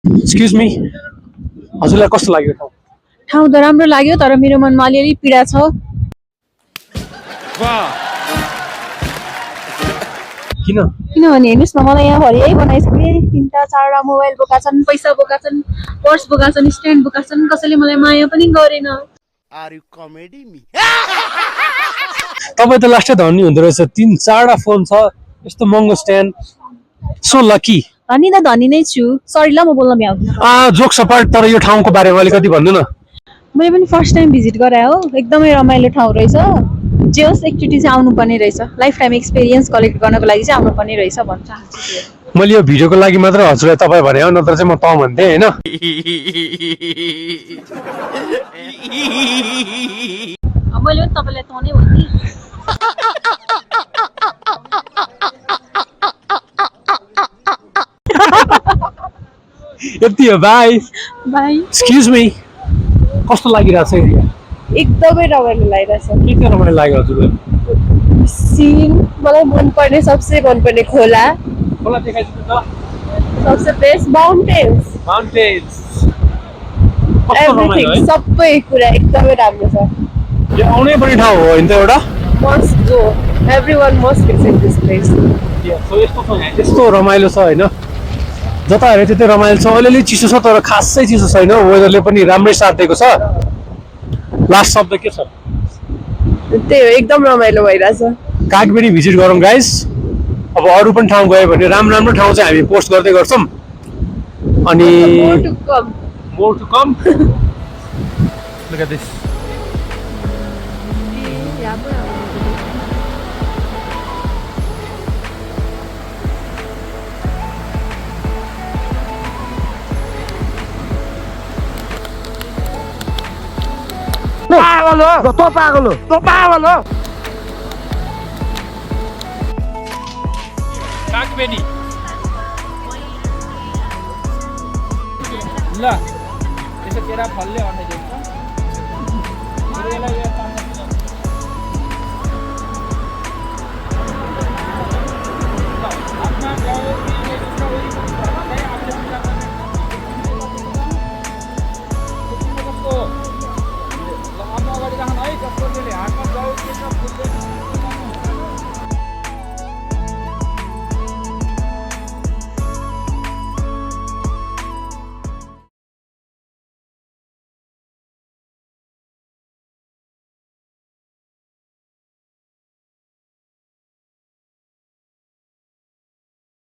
Excuse me, हजुरलाई कस्तो लाग्यो ठाउँ? ठाउँ त राम्रो लाग्यो तर मेरो मनमा अलिअलि पीडा छ। किन? किनभने हेर्नुहोस् न, मलाई यहाँ भरि यही बनाइसके 3टा 4टा मोबाइल बोका छन्, पैसा बोका छन्, पर्स बोका छन्, स्ट्यान्ड बोका छन्, कसैले मलाई माया पनि गरेन। तपाईँ त लास्टै धनी हुँदो रहेछ, 3-4टा फोन छ, यस्तो महँगो स्ट्यान्ड, सो लकी। धनी त धनी नै छु, सरी ल म बोल्न भ्याउँदिनँ। जोक सपाट, तर यो ठाउँको बारेमा अलिकति भन्नु न। मैले पनि फर्स्ट टाइम भिजिट गराएँ हो, एकदमै रमाइलो ठाउँ रहेछ। जे होस् एकचोटि चाहिँ आउनुपर्ने रहेछ, लाइफ टाइम एक्सपिरियन्स कलेक्ट गर्नको लागि चाहिँ आउनुपर्ने रहेछ भन्न चाहन्छु। मैले यो भिडियोको लागि मात्र हजुरलाई तपाईँ भने हो, नत्र चाहिँ म त भन्थेँ होइन। मैले पनि तपाईँलाई त नै भने। यति हो, बाई बाई। एक्सक्युज मी, कस्तो लागिरहेछ एरिया? एकदमै रमाइलो लागिरहेछ। के के रमाइलो लाग्यो हजुरलाई? सिन मलाई मनपर्ने, सबसे मनपर्ने खोला, खोला देखाइदिनु त। सबसे बेस्ट माउन्टेन्स, माउन्टेन्स, कस्तो रमाइलो है? एभ्रिथिङ, सबै कुरा एकदमै राम्रो छ। यो आउनै पर्ने ठाउँ हो होइन त एउटा? Must go, everyone must visit this place. यस्तो रमाइलो छ होइन, जता हेऱ्यो त्यतै रमाइलो छ। अलिअलि चिसो छ तर खासै चिसो छैन, वेदरले पनि राम्रै साथ दिएको छ। लास्ट शब्द के छ? त्यही हो, एकदम रमाइलो भइरहेछ। कागबेडी भिजिट गरौँ गाइस। अब अरू पनि ठाउँ गयो भने राम्रो राम्रो ठाउँ चाहिँ हामी पोस्ट गर्दै गर्छौँ। अनि more to come. Look at this. पागल हो, तँ पागल हो, तँ पागल हो। कागबेडी ल, त्यसो तेरा फलले अन्डा दिन्छ।